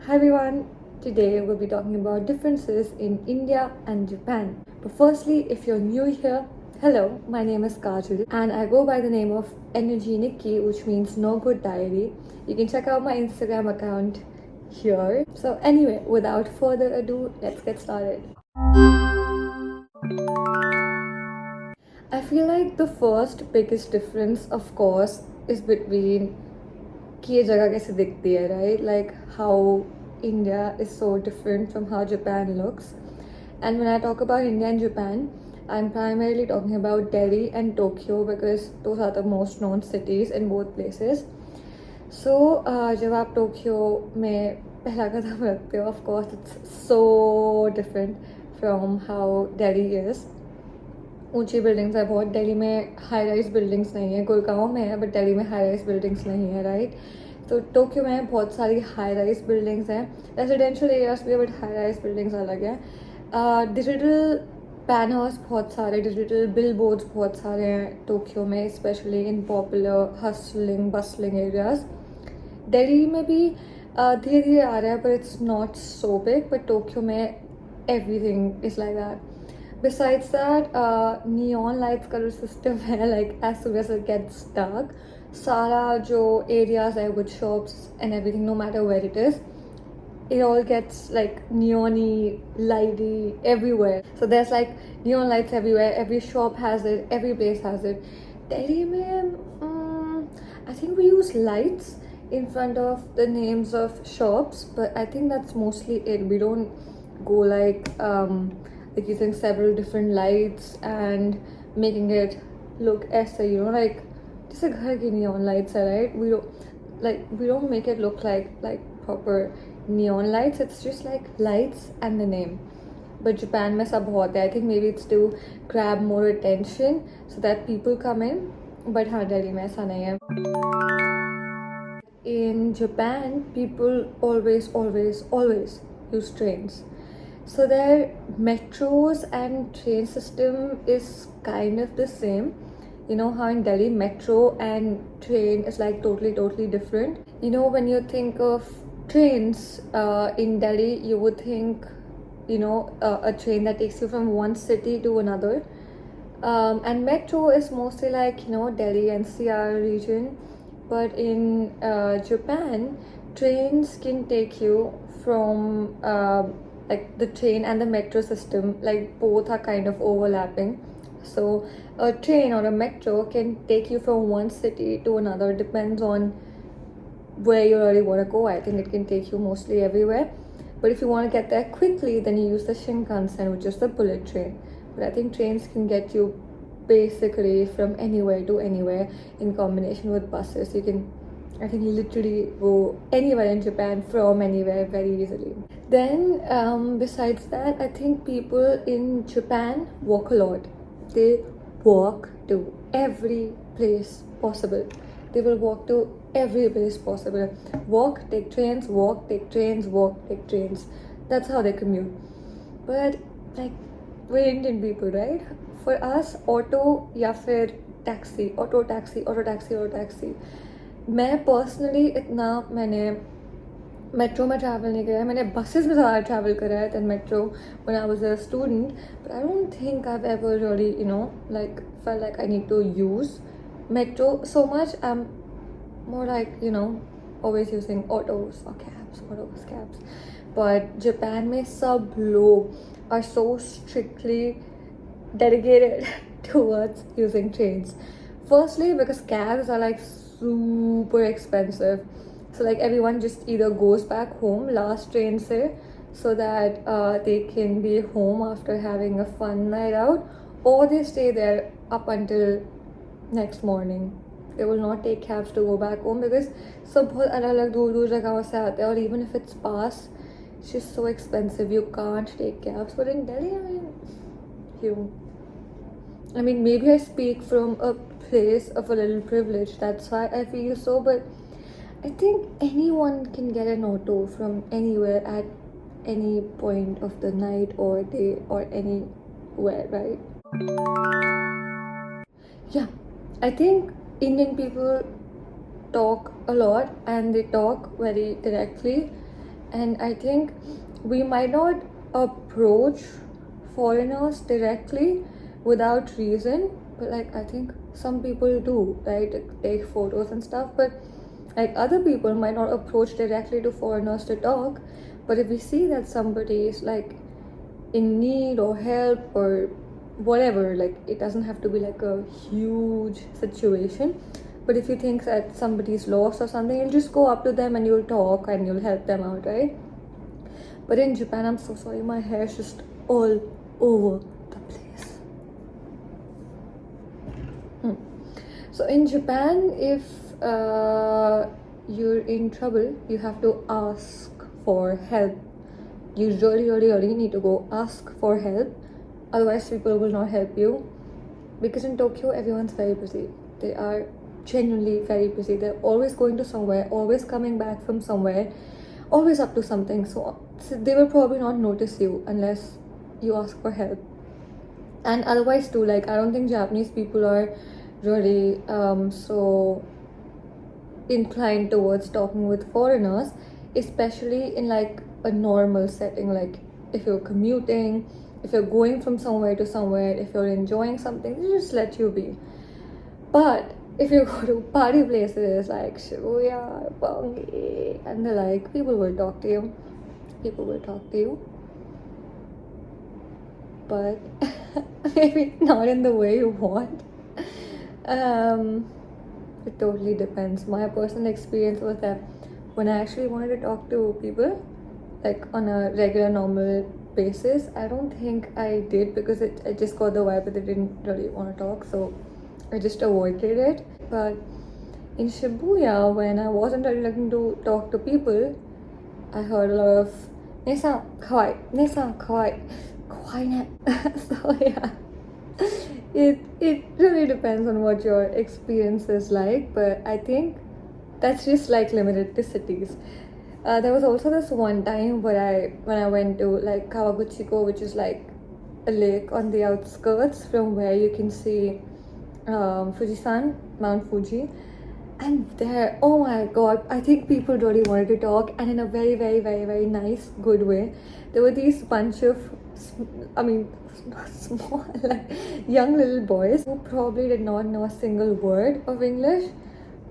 Hi everyone, today we'll be talking about differences in India and Japan. But firstly, if you're new here, hello, my name is Kajal and I go by the name of Energy Nikki, which means no good diary. You can check out my Instagram account here. So anyway, without further ado, let's get started. I feel like the first biggest difference, of course, is between कि ये जगह कैसे दिखती है, right? Like how India is so different from how Japan looks. And when I talk about India and Japan, I'm primarily talking about Delhi and Tokyo because those are the most known cities in both places. So जब आप Tokyo में पहला कदम रखते हो, of course it's so different from how Delhi is. ऊंची buildings है बहुत, दिल्ली में हाई राइज बिल्डिंग्स नहीं है, गुड़गांव में है बट दिल्ली में हाई राइज बिल्डिंग्स नहीं है, राइट? तो टोक्यो में बहुत सारी हाई राइज बिल्डिंग्स हैं, रेजिडेंशियल एरियाज भी है बट हाई राइज बिल्डिंग्स अलग है. डिजिटल बैनर्स बहुत सारे, डिजिटल बिल बोर्ड्स बहुत सारे हैं टोक्यो में, especially in popular hustling bustling areas. Delhi में भी धीरे धीरे आ रहा है पर it's not so big, but Tokyo में everything is like that. Besides that, neon lights color system है, like as soon as it gets dark, सारा जो areas है with shops and everything, no matter where it is, it all gets like neon-y, lighty everywhere. So there's like neon lights everywhere. Every shop has it. Every place has it. Delhi mein, I think we use lights in front of the names of shops, but I think that's mostly it. We don't go like using several different lights and making it look ऐसे, you know, like जैसे घर की neon lights है, right? We don't make it look like proper neon lights. It's just like lights and the name. But Japan में सब बहुत है. I think maybe it's to grab more attention so that people come in. But हाँ, दिल्ली में ऐसा नहीं है. In Japan, people always use trains. So their metros and train system is kind of the same. You know how in Delhi metro and train is like totally different. You know, when you think of trains in Delhi, you would think, you know, a train that takes you from one city to another. And metro is mostly like, you know, Delhi NCR region. But in Japan, trains can take you from like the train and the metro system, like both are kind of overlapping. So a train or a metro can take you from one city to another, depends on where you really want to go. I think it can take you mostly everywhere, but if you want to get there quickly, then you use the Shinkansen, which is the bullet train. But I think trains can get you basically from anywhere to anywhere in combination with buses. You can, I think, literally go anywhere in Japan from anywhere very easily. Then besides that, I think people in Japan walk a lot. They walk to every place possible. They will walk to every place possible. Walk, take trains, walk, take trains, walk, take trains. That's how they commute. But like, we're Indian people, right? For us, auto या फिर taxi, auto taxi, auto taxi, auto taxi. मैं personally इतना मैंने metro में travel नहीं करा है. मैंने बसेस में ज़्यादा ट्रैवल करा है than metro when I was a student. But I don't think I have ever really, you know, like felt like I need to use metro so much. I'm more like, you know, always using autos or cabs. But Japan में सब लोग are so strictly dedicated towards using trains. Firstly, because cabs are like super expensive. So like everyone just either goes back home last train se, so that they can be home after having a fun night out, or they stay there up until next morning. They will not take cabs to go back home because सब बहुत अलग दूर जगहों से आते हैं, और even if it's pass, it's just so expensive. You can't take cabs. But in Delhi, I mean, maybe I speak from a place of a little privilege. That's why I feel so, but I think anyone can get an auto from anywhere at any point of the night or day or anywhere, right? Yeah, I think Indian people talk a lot and they talk very directly, And I think we might not approach foreigners directly without reason, but like I think some people do, right? Like, take photos and stuff, but like other people might not approach directly to foreigners to talk. But if we see that somebody is like in need or help or whatever, like it doesn't have to be like a huge situation, but if you think that somebody's lost or something, you'll just go up to them and you'll talk and you'll help them out, right? But in Japan, I'm so sorry, my hair's just all over the place. So in Japan, if you're in trouble, you have to ask for help. You really need to go ask for help, otherwise people will not help you. Because in Tokyo, everyone's very busy. They are genuinely very busy. They're always going to somewhere, always coming back from somewhere, always up to something. So they will probably not notice you unless you ask for help. And otherwise too, like I don't think Japanese people are really so inclined towards talking with foreigners, especially in like a normal setting, like if you're commuting, if you're going from somewhere to somewhere, if you're enjoying something, they just let you be. But if you go to party places like Shibuya, Bongi, and the like, people will talk to you. But maybe not in the way you want. It totally depends. My personal experience was that when I actually wanted to talk to people, like on a regular, normal basis, I don't think I did, because I just got the vibe that they didn't really want to talk, so I just avoided it. But in Shibuya, when I wasn't really looking to talk to people, I heard a lot of "Nesan kawaii, Nesan kawaii, kawaii ne." So yeah, it really depends on what your experience is like, but I think that's just like limited to cities. There was also this one time when I went to like Kawaguchiko, which is like a lake on the outskirts from where you can see Fujisan, Mount Fuji. And there, oh my god, I think people really wanted to talk, and in a very nice, good way. There were these bunch of, not small, like young little boys who probably did not know a single word of English,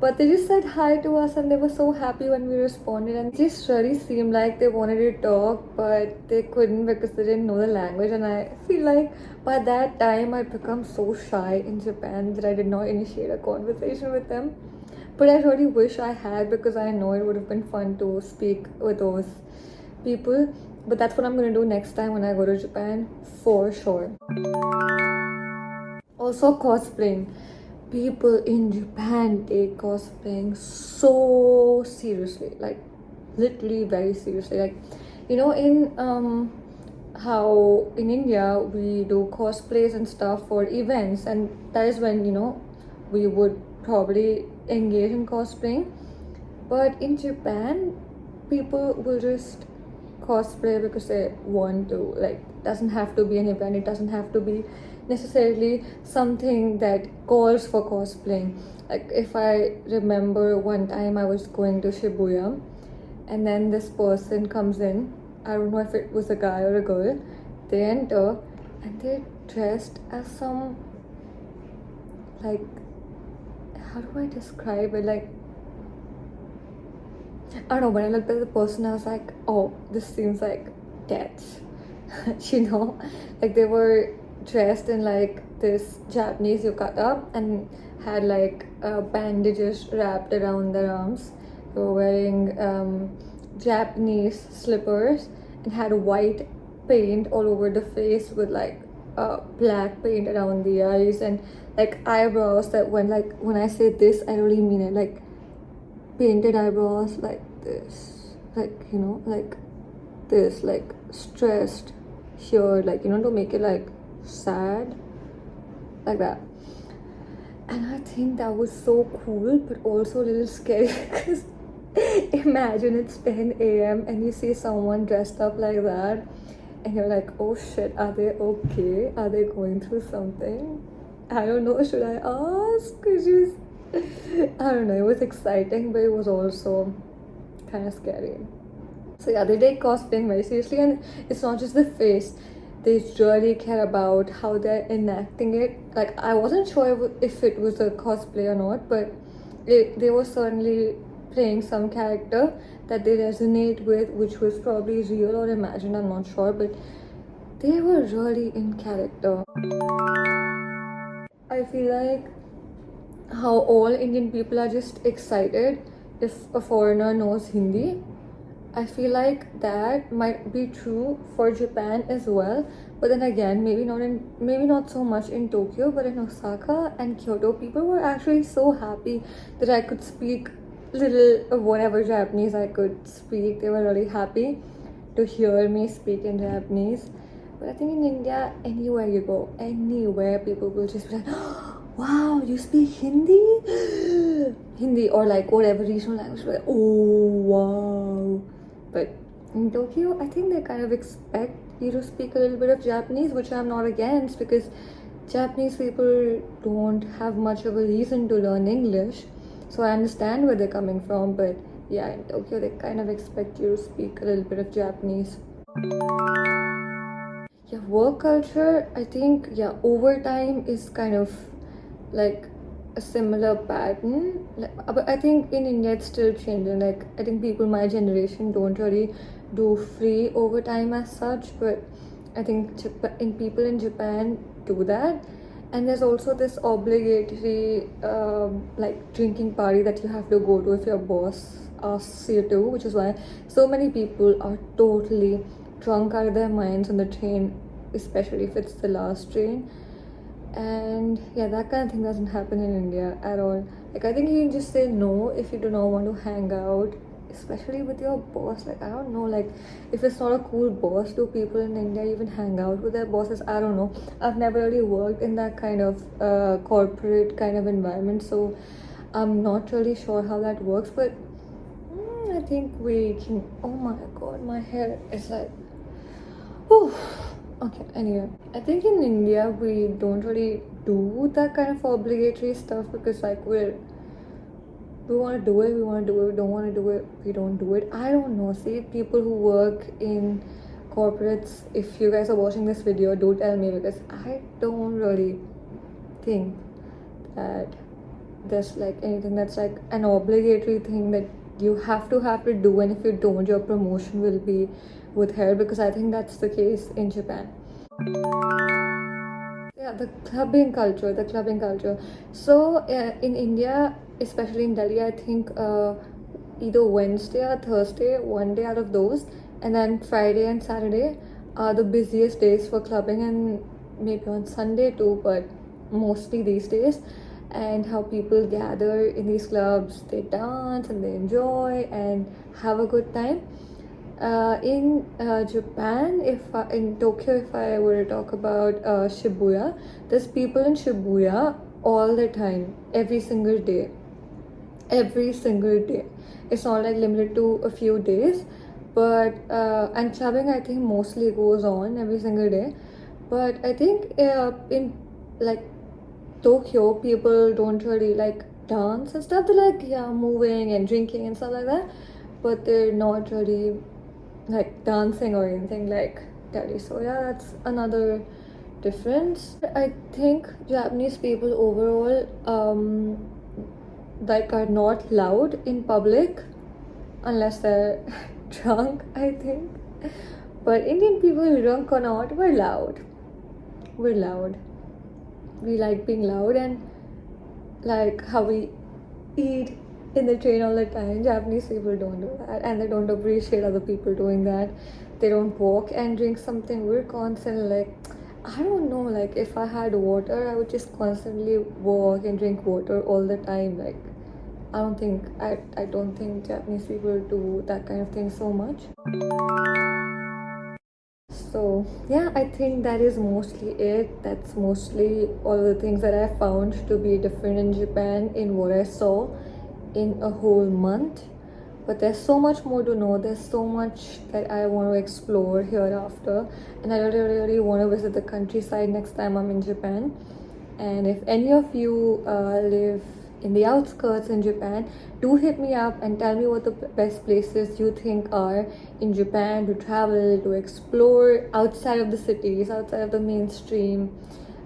but they just said hi to us and they were so happy when we responded, and it just really seemed like they wanted to talk but they couldn't because they didn't know the language. And I feel like by that time I'd become so shy in Japan that I did not initiate a conversation with them. But I really wish I had, because I know it would have been fun to speak with those people. But that's what I'm going to do next time when I go to Japan, for sure. Also, cosplaying. People in Japan take cosplaying so seriously, like literally very seriously. Like, you know, in how in India we do cosplays and stuff for events, and that is when, you know, we would probably engage in cosplaying. But in Japan, people will just cosplay because they want to. Like, it doesn't have to be an event, it doesn't have to be necessarily something that calls for cosplaying. Like, if I remember one time I was going to Shibuya, and then this person comes in, I don't know if it was a guy or a girl, they enter and they're dressed as some, like, how do I describe it? Like, I don't know, when I looked at the person, I was like, oh, this seems like death. You know, like they were dressed in like this Japanese yukata and had like bandages wrapped around their arms. They were wearing Japanese slippers and had white paint all over the face with like black paint around the eyes, and like eyebrows that when I say this, I really mean it, like painted eyebrows like this, like, you know, like this, like stressed here, like, you know, to make it like sad, like that. And I think that was so cool, but also a little scary because imagine it's 10 a.m. and you see someone dressed up like that, and you're like, oh shit, are they okay? Are they going through something? I don't know, should I ask? I don't know, it was exciting, but it was also kind of scary. So yeah, they take cosplaying very seriously, and it's not just the face. They really care about how they're enacting it. Like, I wasn't sure if it was a cosplay or not, but they were certainly playing some character that they resonate with, which was probably real or imagined, I'm not sure, but they were really in character. I feel like how all Indian people are just excited if a foreigner knows Hindi. I feel like that might be true for Japan as well, but then again, maybe not so much in Tokyo, but in Osaka and Kyoto, people were actually so happy that I could speak little of whatever Japanese I could speak. They were really happy to hear me speak in Japanese. But I think in India, anywhere you go, anywhere, people will just be like, wow, you speak Hindi? Hindi or like whatever regional language, like, oh wow. But in Tokyo, I think they kind of expect you to speak a little bit of Japanese, which I'm not against, because Japanese people don't have much of a reason to learn English. So I understand where they're coming from, but yeah, in Tokyo, they kind of expect you to speak a little bit of Japanese. Yeah, work culture, I think, yeah, overtime is kind of like a similar pattern. But I think in India it's still changing. Like, I think people my generation don't really do free overtime as such, but I think people in Japan do that. And there's also this obligatory like drinking party that you have to go to if your boss asks you to, which is why so many people are totally drunk out of their minds on the train, especially if it's the last train. And yeah, that kind of thing doesn't happen in India at all. Like, I think you can just say no if you do not want to hang out, especially with your boss. Like, I don't know, like, if it's not a cool boss, do people in India even hang out with their bosses? I don't know. I've never really worked in that kind of corporate kind of environment, so I'm not really sure how that works. But I think we can. Oh my god, my hair is like, whew. Okay, anyway, I think in India we don't really do that kind of obligatory stuff, because like we want to do it, we want to do it, we don't want to do it, we don't do it. I don't know. See, people who work in corporates, if you guys are watching this video, do tell me, because I don't really think that there's like anything that's like an obligatory thing that you have to do, and if you don't, your promotion will be withheld, because I think that's the case in Japan. Yeah, the clubbing culture. So in India, especially in Delhi, I think either Wednesday or Thursday, one day out of those, and then Friday and Saturday are the busiest days for clubbing, and maybe on Sunday too, but mostly these days. And how people gather in these clubs, they dance and they enjoy and have a good time. In Japan, in Tokyo, if I were to talk about Shibuya, there's people in Shibuya all the time, every single day. It's not like limited to a few days, but and clubbing, I think, mostly goes on every single day. But I think in like Tokyo, people don't really like dance and stuff. They're like, yeah, moving and drinking and stuff like that, but they're not really like dancing or anything like Delhi. So yeah, that's another difference. I think Japanese people overall like are not loud in public unless they're drunk, I think. But Indian people, drunk or not, we're loud. We like being loud, and like how we eat in the train all the time. Japanese people don't do that, and they don't appreciate other people doing that. They don't walk and drink something. We're constantly like, I don't know, like if I had water, I would just constantly walk and drink water all the time. Like, I don't think Japanese people do that kind of thing so much. So yeah, I think that is mostly it. That's mostly all the things that I found to be different in Japan in what I saw in a whole month. But there's so much more to know. There's so much that I want to explore hereafter, and I really want to visit the countryside next time I'm in Japan. And if any of you live in the outskirts in Japan, do hit me up and tell me what the best places you think are in Japan to travel, to explore outside of the cities, outside of the mainstream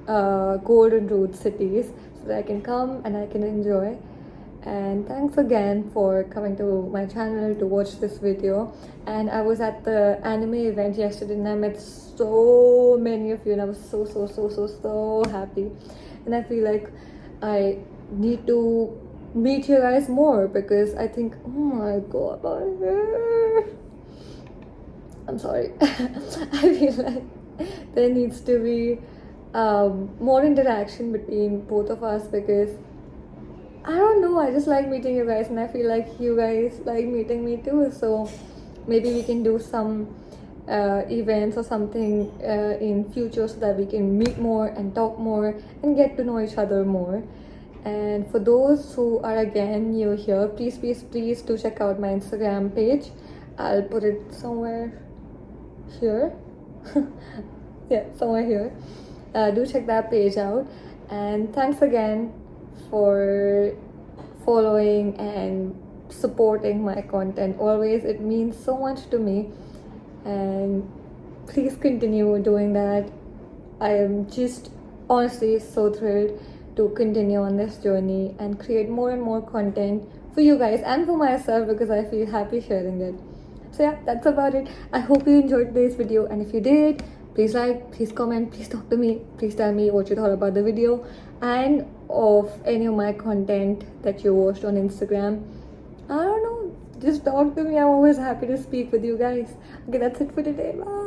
golden road cities, so that I can come and I can enjoy. And thanks again for coming to my channel to watch this video. And I was at the anime event yesterday and I met so many of you and I was so happy. And I feel like I need to meet you guys more because I think, oh my god, I'm sorry. I feel like there needs to be more interaction between both of us because I don't know, I just like meeting you guys and I feel like you guys like meeting me too. So maybe we can do some events or something in future so that we can meet more and talk more and get to know each other more. And for those who are again new here, please do check out my Instagram page. I'll put it somewhere here. Yeah, somewhere here. Do check that page out. And thanks again for following and supporting my content always. It means so much to me and please continue doing that. I am just honestly so thrilled to continue on this journey and create more and more content for you guys and for myself because I feel happy sharing it. So yeah, that's about it. I hope you enjoyed today's video, and if you did, please like, please comment, please talk to me, please tell me what you thought about the video and of any of my content that you watched on Instagram. I don't know, just talk to me. I'm always happy to speak with you guys. Okay, that's it for today. Bye.